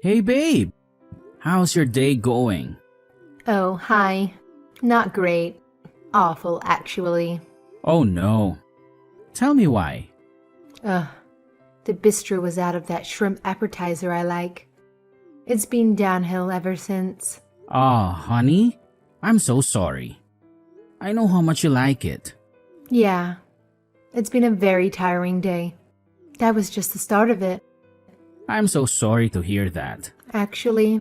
Hey babe, how's your day going? Oh, hi. Not great. Awful, actually. Oh no. Tell me why. Ugh. The bistro was out of that shrimp appetizer I like. It's been downhill ever since. Ah, honey, I'm so sorry. I know how much you like it. Yeah. It's been a very tiring day. That was just the start of it. I'm so sorry to hear that. Actually,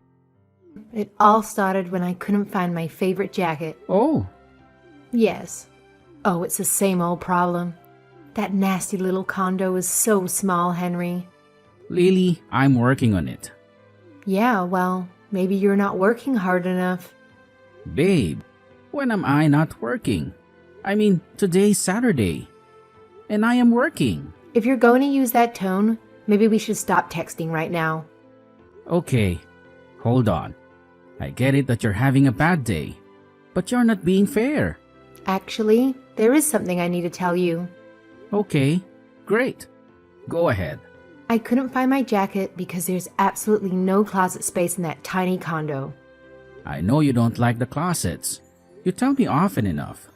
it all started when I couldn't find my favorite jacket. Oh, Yes. Oh, it's the same old problem. That nasty little condo is so small, Henry. Lily, I'm working on it. Yeah, well, maybe you're not working hard enough. Babe, when am I not working? I mean, today's Saturday. And I am working. If you're going to use that tone, maybe we should stop texting right now. Okay, hold on. I get it that you're having a bad day, but you're not being fair. Actually, there is something I need to tell you. Okay, great. Go ahead. I couldn't find my jacket because there's absolutely no closet space in that tiny condo. I know you don't like the closets. You tell me often enough.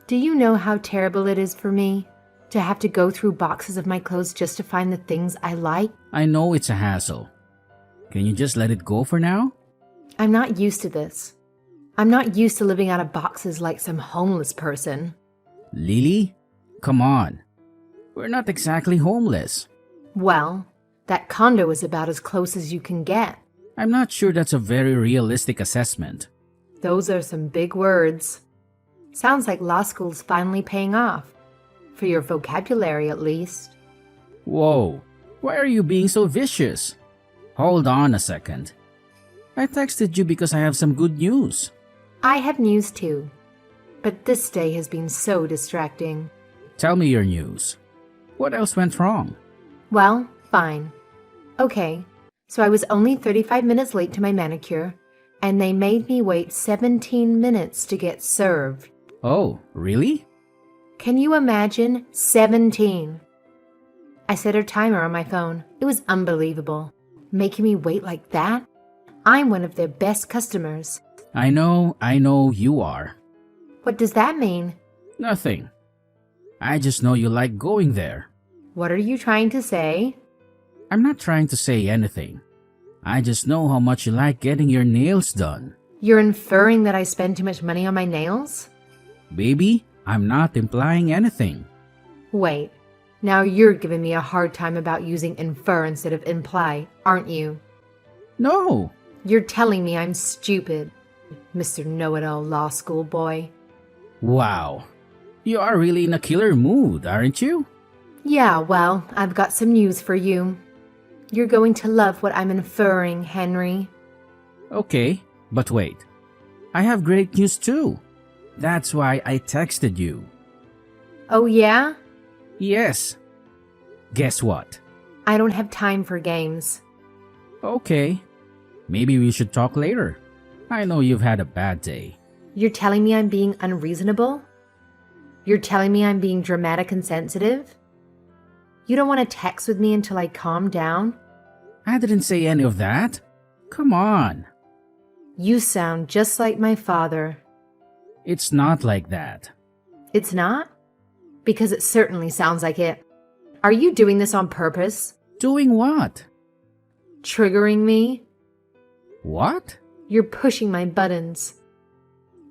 Do you know how terrible it is for me to have to go through boxes of my clothes just to find the things I like? I know it's a hassle. Can you just let it go for now? I'm not used to this. I'm not used to living out of boxes like some homeless person. Lily? Come on. We're not exactly homeless. Well, that condo is about as close as you can get. I'm not sure that's a very realistic assessment. Those are some big words. Sounds like law school's finally paying off. For your vocabulary, at least. Whoa, why are you being so vicious? Hold on a second. I texted you because I have some good news. I have news too. But this day has been so distracting. Tell me your news. What else went wrong? Well, fine. Okay, so I was only 35 minutes late to my manicure, and they made me wait 17 minutes to get served. Oh, really? Can you imagine? 17. I set a timer on my phone. It was unbelievable. Making me wait like that? I'm one of their best customers. I know you are. What does that mean? Nothing. I just know you like going there. What are you trying to say? I'm not trying to say anything. I just know how much you like getting your nails done. You're inferring that I spend too much money on my nails? Baby, I'm not implying anything. Wait, now you're giving me a hard time about using infer instead of imply, aren't you? No, You're telling me I'm stupid, Mr. Know-It-All Law School boy. wow. You are really in a killer mood, aren't you? Yeah, well, I've got some news for you. You're going to love what I'm inferring, Henry. Okay, but wait. I have great news too. That's why I texted you. Oh yeah? Yes. Guess what? I don't have time for games. Okay. Maybe we should talk later. I know you've had a bad day. You're telling me I'm being unreasonable? You're telling me I'm being dramatic and sensitive? You don't want to text with me until I calm down? I didn't say any of that. Come on. You sound just like my father. It's not like that. It's not? Because it certainly sounds like it. Are you doing this on purpose? Doing what? Triggering me? What? You're pushing my buttons.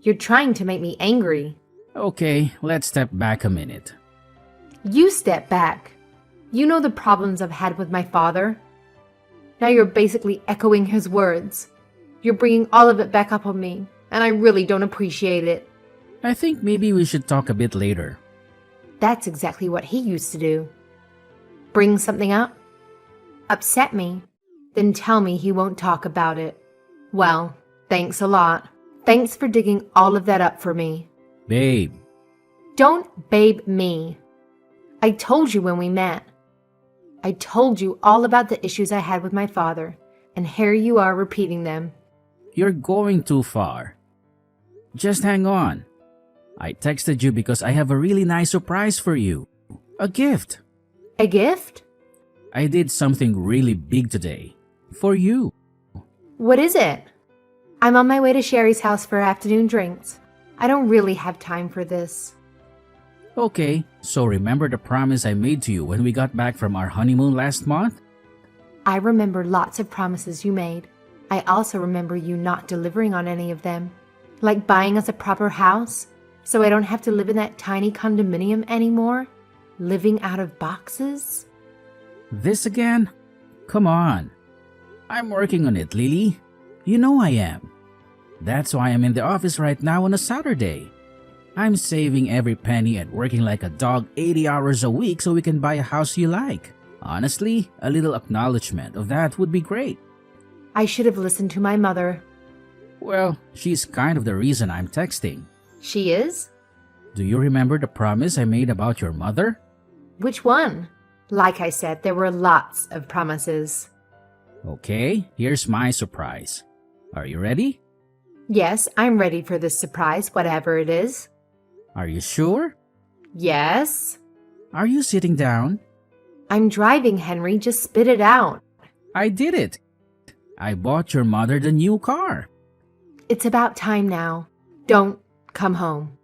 You're trying to make me angry. Okay, let's step back a minute. You step back. You know the problems I've had with my father. Now you're basically echoing his words. You're bringing all of it back up on me, and I really don't appreciate it. I think maybe we should talk a bit later. That's exactly what he used to do. Bring something up, upset me, then tell me he won't talk about it. Well, thanks a lot. Thanks for digging all of that up for me. Babe, Don't babe me. I told you when we met. I told you all about the issues I had with my father, and here you are repeating them. you're going too far. Just hang on. I texted you because I have a really nice surprise for you. A gift. A gift? I did something really big today. For you. What is it? I'm on my way to Sherry's house for afternoon drinks. I don't really have time for this. Okay, so remember the promise I made to you when we got back from our honeymoon last month? I remember lots of promises you made. I also remember you not delivering on any of them. Like buying us a proper house, so I don't have to live in that tiny condominium anymore? Living out of boxes? This again? Come on. I'm working on it, Lily. You know I am. That's why I'm in the office right now on a Saturday. I'm saving every penny and working like a dog 80 hours a week so we can buy a house you like. Honestly, a little acknowledgement of that would be great. I should have listened to my mother. Well, she's kind of the reason I'm texting. She is? Do you remember the promise I made about your mother? Which one? Like I said, there were lots of promises. Okay, here's my surprise. Are you ready? Yes, I'm ready for this surprise, whatever it is. Are you sure? Yes. Are you sitting down? I'm driving, Henry. Just spit it out. I did it. I bought your mother the new car. It's about time now. Don't come home.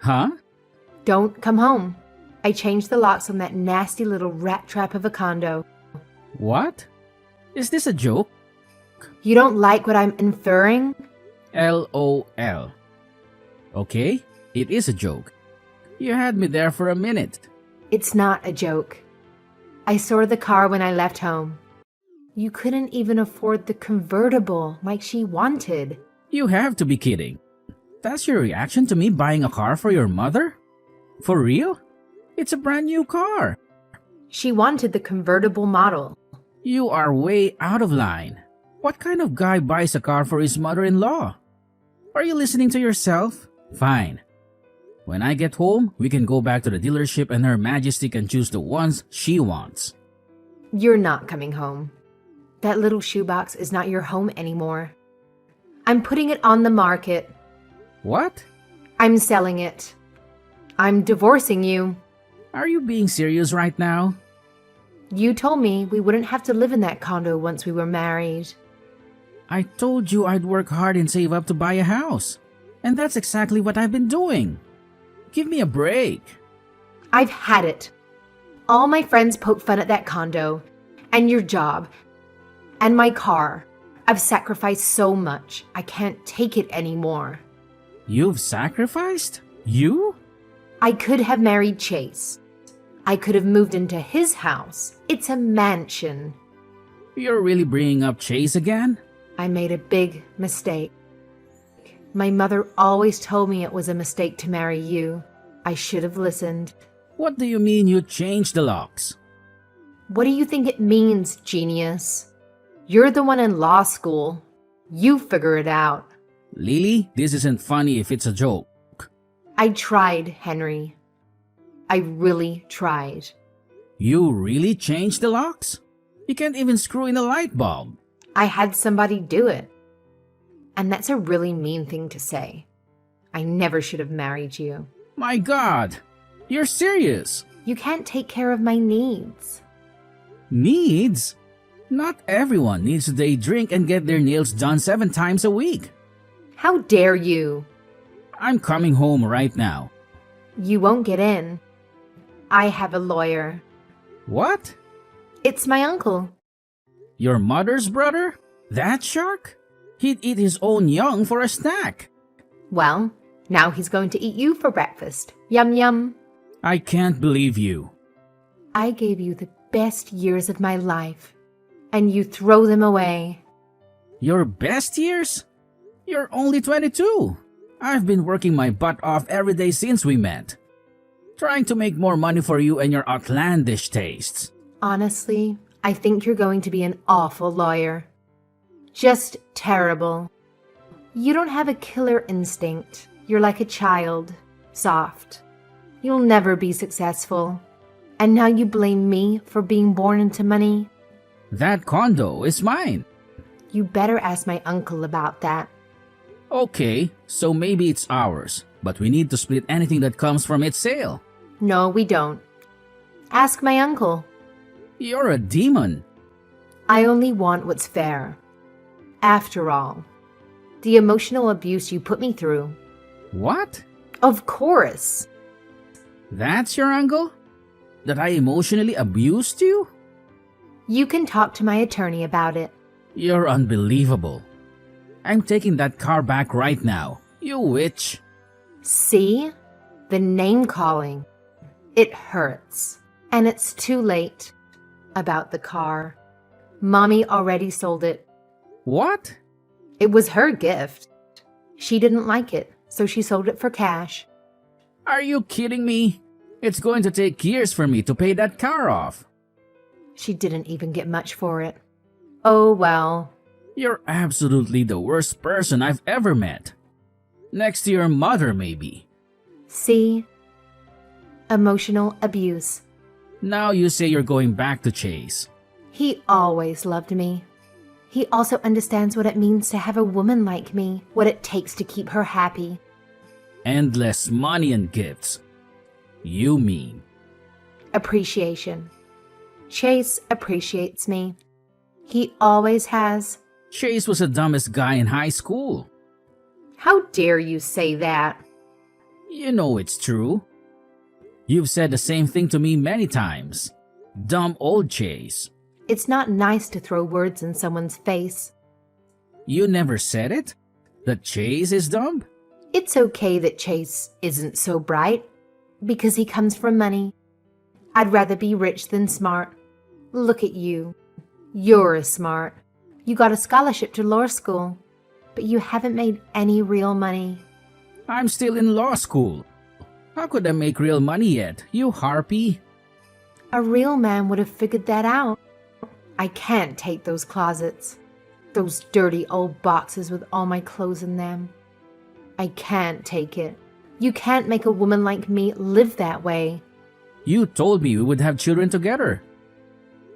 Huh? Don't come home. I changed the locks on that nasty little rat trap of a condo. What? Is this a joke? You don't like what I'm inferring? LOL. Okay, it is a joke. You had me there for a minute. It's not a joke. I saw the car when I left home. You couldn't even afford the convertible like she wanted. You have to be kidding. That's your reaction to me buying a car for your mother? For real? It's a brand new car. She wanted the convertible model. You are way out of line. What kind of guy buys a car for his mother-in-law? Are you listening to yourself? Fine. When I get home, we can go back to the dealership and Her Majesty can choose the ones she wants. You're not coming home. That little shoebox is not your home anymore. I'm putting it on the market. What? I'm selling it. I'm divorcing you. Are you being serious right now? You told me we wouldn't have to live in that condo once we were married. I told you I'd work hard and save up to buy a house. And that's exactly what I've been doing. Give me a break. I've had it. All my friends poke fun at that condo, and your job, and my car. I've sacrificed so much. I can't take it anymore. You've sacrificed? You? I could have married Chase. I could have moved into his house. It's a mansion. You're really bringing up Chase again? I made a big mistake. My mother always told me it was a mistake to marry you. I should have listened. What do you mean you changed the locks? What do you think it means, genius? You're the one in law school. You figure it out. Lily, this isn't funny if it's a joke. I tried, Henry. I really tried. You really changed the locks? You can't even screw in a light bulb. I had somebody do it. And that's a really mean thing to say. I never should have married you. My God, you're serious. You can't take care of my needs. Needs? Not everyone needs to day drink and get their nails done 7 times a week. How dare you? I'm coming home right now. You won't get in. I have a lawyer. What? It's my uncle. Your mother's brother? That shark? He'd eat his own young for a snack. Well, now he's going to eat you for breakfast. Yum yum. I can't believe you. I gave you the best years of my life, and you throw them away. Your best years? You're only 22. I've been working my butt off every day since we met. Trying to make more money for you and your outlandish tastes. Honestly, I think you're going to be an awful lawyer. Just terrible. You don't have a killer instinct. You're like a child. Soft. You'll never be successful. And now you blame me for being born into money? That condo is mine. You better ask my uncle about that. Okay, so maybe it's ours, but we need to split anything that comes from its sale. No, we don't. Ask my uncle. You're a demon. I only want what's fair. After all, the emotional abuse you put me through. What? Of course. That's your angle? That I emotionally abused you? You can talk to my attorney about it. You're unbelievable. I'm taking that car back right now. You witch. See? The name calling. It hurts. And it's too late. About the car. Mommy already sold it. What? It was her gift. She didn't like it, so she sold it for cash. Are you kidding me? It's going to take years for me to pay that car off. She didn't even get much for it. Oh well. You're absolutely the worst person I've ever met. Next to your mother, maybe. See? Emotional abuse. Now you say you're going back to Chase. He always loved me. He also understands what it means to have a woman like me, what it takes to keep her happy. Endless money and gifts. You mean. Appreciation. Chase appreciates me. He always has. Chase was the dumbest guy in high school. How dare you say that? You know it's true. You've said the same thing to me many times. Dumb old Chase. It's not nice to throw words in someone's face. You never said it? That Chase is dumb? It's okay that Chase isn't so bright, because he comes from money. I'd rather be rich than smart. Look at you. You're smart. You got a scholarship to law school, but you haven't made any real money. I'm still in law school. How could I make real money yet, you harpy? A real man would have figured that out. I can't take those closets. Those dirty old boxes with all my clothes in them. I can't take it. You can't make a woman like me live that way. You told me we would have children together.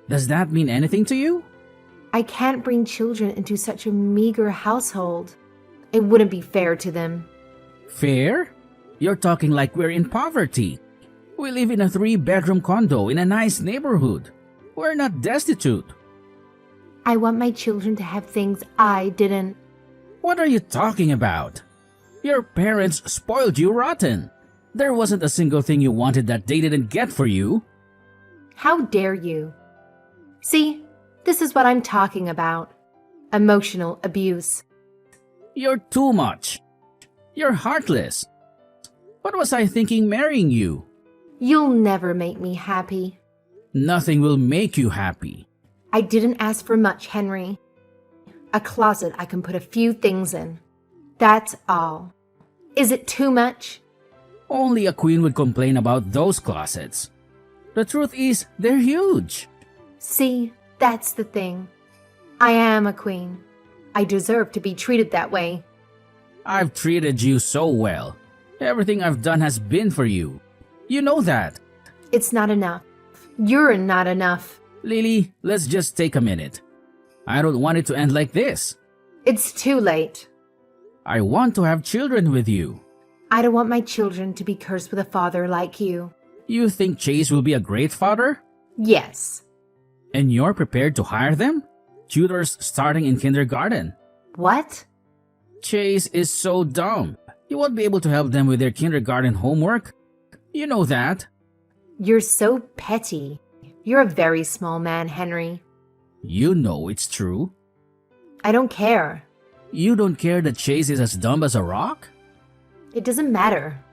Does that mean anything to you? I can't bring children into such a meager household. It wouldn't be fair to them. Fair? You're talking like we're in poverty. We live in a 3-bedroom condo in a nice neighborhood. We're not destitute. I want my children to have things I didn't. What are you talking about? Your parents spoiled you rotten. There wasn't a single thing you wanted that they didn't get for you. How dare you? See, this is what I'm talking about. Emotional abuse. You're too much. You're heartless. What was I thinking marrying you? You'll never make me happy. Nothing will make you happy. I didn't ask for much, Henry. A closet I can put a few things in. That's all. Is it too much? Only a queen would complain about those closets. The truth is, they're huge. See, that's the thing. I am a queen. I deserve to be treated that way. I've treated you so well. Everything I've done has been for you. You know that. It's not enough. You're not enough. Lily, let's just take a minute. I don't want it to end like this. It's too late. I want to have children with you. I don't want my children to be cursed with a father like you. You think Chase will be a great father? Yes. And you're prepared to hire them? Tutors starting in kindergarten. What? Chase is so dumb. You won't be able to help them with their kindergarten homework. You know that. You're so petty. You're a very small man, Henry. You know it's true. I don't care. You don't care that Chase is as dumb as a rock? It doesn't matter.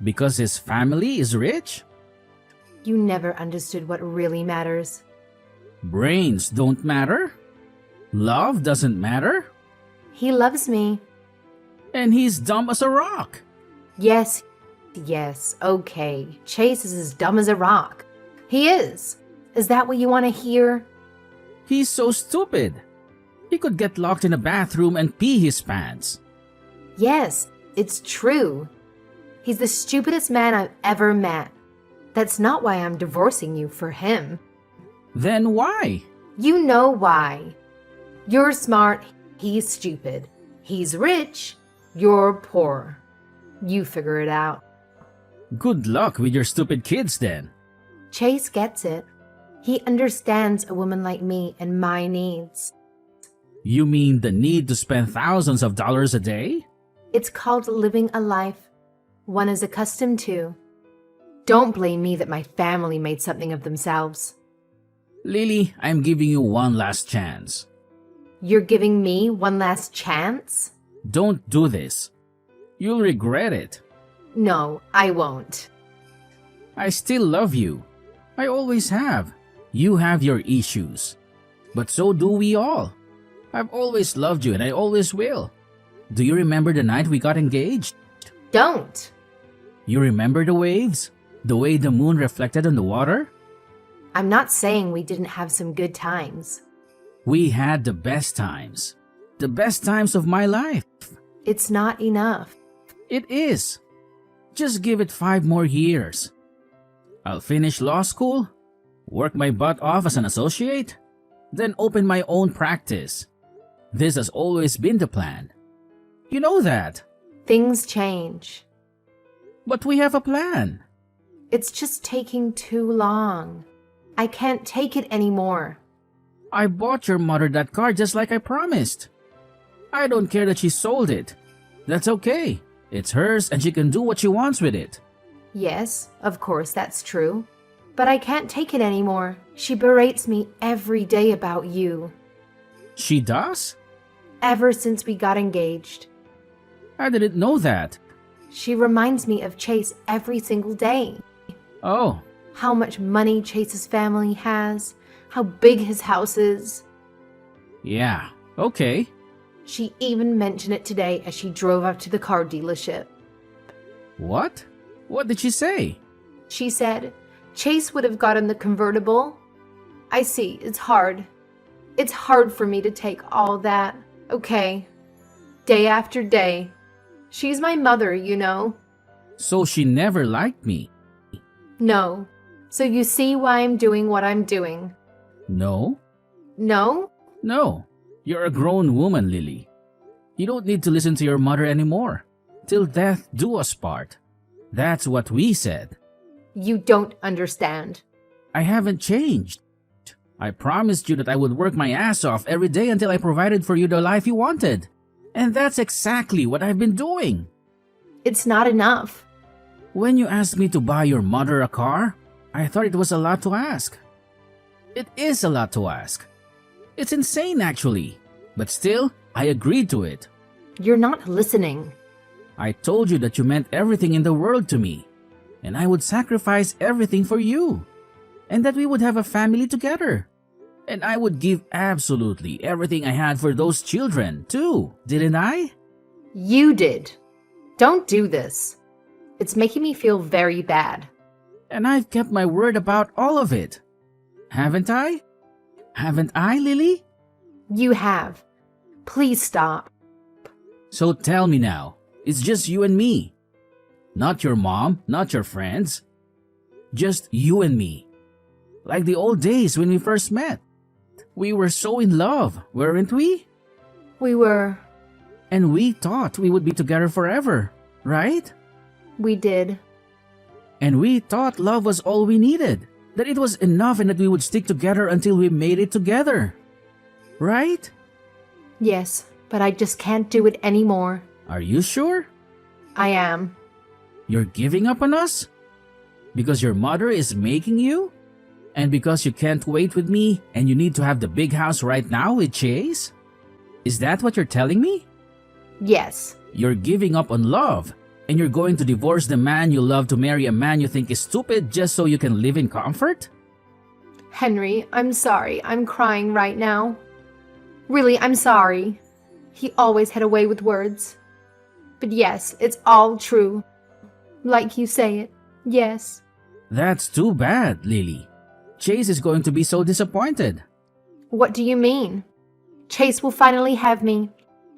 Because his family is rich? You never understood what really matters. Brains don't matter? Love doesn't matter? He loves me. And he's dumb as a rock. Yes, okay. Chase is as dumb as a rock. He is. Is that what you want to hear? He's so stupid. He could get locked in a bathroom and pee his pants. Yes, it's true. He's the stupidest man I've ever met. That's not why I'm divorcing you for him. Then why? You know why. You're smart, he's stupid. He's rich, you're poor. You figure it out. Good luck with your stupid kids then. Chase gets it. He understands a woman like me and my needs. You mean the need to spend thousands of dollars a day? It's called living a life one is accustomed to. Don't blame me that my family made something of themselves. Lily, I'm giving you one last chance. You're giving me one last chance? Don't do this. You'll regret it. No, I won't. I still love you. I always have. You have your issues. But so do we all. I've always loved you and I always will. Do you remember the night we got engaged? Don't. You remember the waves? The way the moon reflected on the water? I'm not saying we didn't have some good times. We had the best times. The best times of my life. It's not enough. It is. Just give it 5 more years. I'll finish law school, work my butt off as an associate, then open my own practice. This has always been the plan. You know that. Things change. But we have a plan. It's just taking too long. I can't take it anymore. I bought your mother that car just like I promised. I don't care that she sold it. That's okay. It's hers and she can do what she wants with it. Yes, of course that's true. But I can't take it anymore. She berates me every day about you. She does? Ever since we got engaged. I didn't know that. She reminds me of Chase every single day. Oh, How much money Chase's family has. How big his house is. yeah, okay. She even mentioned it today as she drove up to the car dealership. What? What did she say? She said, Chase would have gotten the convertible. I see, it's hard. It's hard for me to take all that. Okay. Day after day. She's my mother, you know. So she never liked me. No. So you see why I'm doing what I'm doing. No? No? No. You're a grown woman, Lily. You don't need to listen to your mother anymore. Till death do us part. That's what we said. You don't understand. I haven't changed. I promised you that I would work my ass off every day until I provided for you the life you wanted. And that's exactly what I've been doing. It's not enough. When you asked me to buy your mother a car, I thought it was a lot to ask. It is a lot to ask. It's insane, actually. But still, I agreed to it. You're not listening. I told you that you meant everything in the world to me, and I would sacrifice everything for you, and that we would have a family together. And I would give absolutely everything I had for those children, too, didn't I? You did. Don't do this. It's making me feel very bad. And I've kept my word about all of it. Haven't I? Haven't I, Lily? You have. Please stop. So tell me now, it's just you and me. Not your mom, not your friends. Just you and me. Like the old days when we first met. We were so in love, weren't we? We were. And we thought we would be together forever, right? We did. And we thought love was all we needed. That it was enough and that we would stick together until we made it together. Right? Yes, but I just can't do it anymore. Are you sure? I am. You're giving up on us? Because your mother is making you? And because you can't wait with me and you need to have the big house right now with Chase? Is that what you're telling me? Yes. You're giving up on love and you're going to divorce the man you love to marry a man you think is stupid just so you can live in comfort? Henry, I'm sorry. I'm crying right now. Really, I'm sorry. He always had a way with words. But yes, it's all true. Like you say it. Yes. That's too bad, Lily. Chase is going to be so disappointed. What do you mean? Chase will finally have me.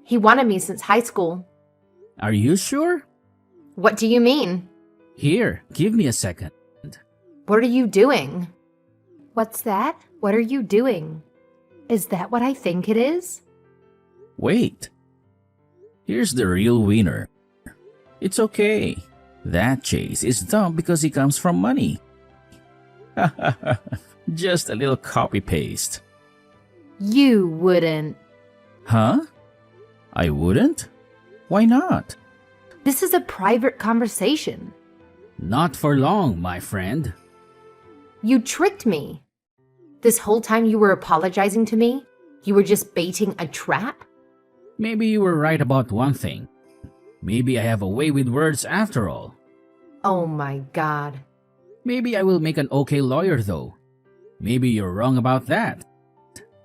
He wanted me since high school. Are you sure? What do you mean? Here, give me a second. What are you doing? What's that? What are you doing? Is that what I think it is? Wait. Here's the real winner. It's okay. That Chase is dumb because he comes from money. Just a little copy-paste. You wouldn't. Huh? I wouldn't? Why not? This is a private conversation. Not for long, my friend. You tricked me. This whole time you were apologizing to me, you were just baiting a trap? Maybe you were right about one thing. Maybe I have a way with words after all. Oh my God. Maybe I will make an okay lawyer though. Maybe you're wrong about that.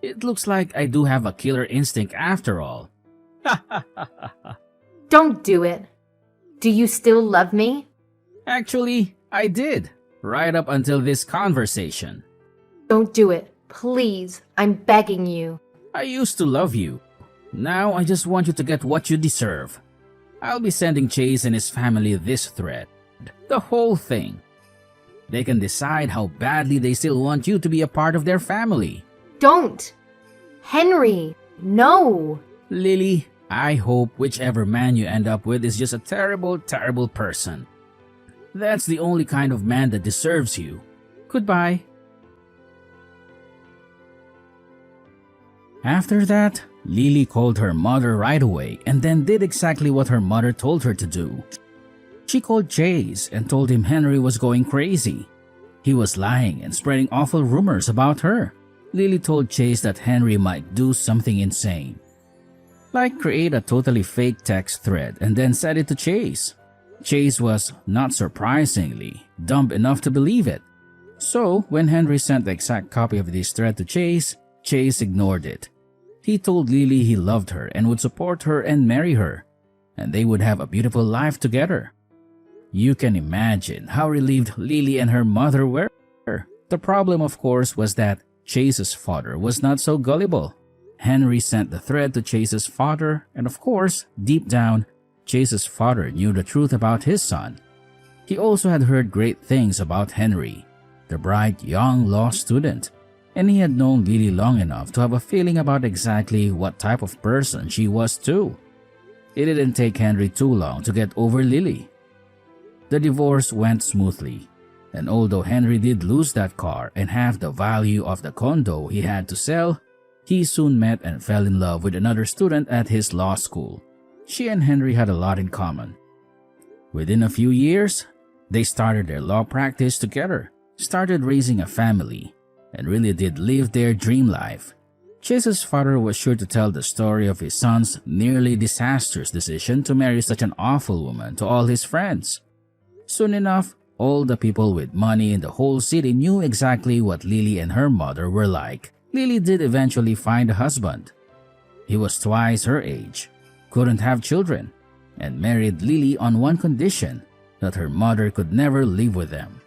It looks like I do have a killer instinct after all. Don't do it. Do you still love me? Actually, I did. Right up until this conversation. Don't do it. Please. I'm begging you. I used to love you. Now I just want you to get what you deserve. I'll be sending Chase and his family this thread. The whole thing. They can decide how badly they still want you to be a part of their family. Don't. Henry, no. Lily, I hope whichever man you end up with is just a terrible, terrible person. That's the only kind of man that deserves you. Goodbye. After that, Lily called her mother right away and then did exactly what her mother told her to do. She called Chase and told him Henry was going crazy. He was lying and spreading awful rumors about her. Lily told Chase that Henry might do something insane, like create a totally fake text thread and then send it to Chase. Chase was, not surprisingly, dumb enough to believe it. So, when Henry sent the exact copy of this thread to Chase, Chase ignored it. He told Lily he loved her and would support her and marry her, and they would have a beautiful life together. You can imagine how relieved Lily and her mother were. The problem, of course, was that Chase's father was not so gullible. Henry sent the thread to Chase's father, and of course, deep down, Chase's father knew the truth about his son. He also had heard great things about Henry, the bright young law student, and he had known Lily long enough to have a feeling about exactly what type of person she was too. It didn't take Henry too long to get over Lily. The divorce went smoothly, and although Henry did lose that car and half the value of the condo he had to sell, he soon met and fell in love with another student at his law school. She and Henry had a lot in common. Within a few years, they started their law practice together, started raising a family, and really did live their dream life. Chase's father was sure to tell the story of his son's nearly disastrous decision to marry such an awful woman to all his friends. Soon enough, all the people with money in the whole city knew exactly what Lily and her mother were like. Lily did eventually find a husband. He was twice her age, couldn't have children, and married Lily on one condition, that her mother could never live with them.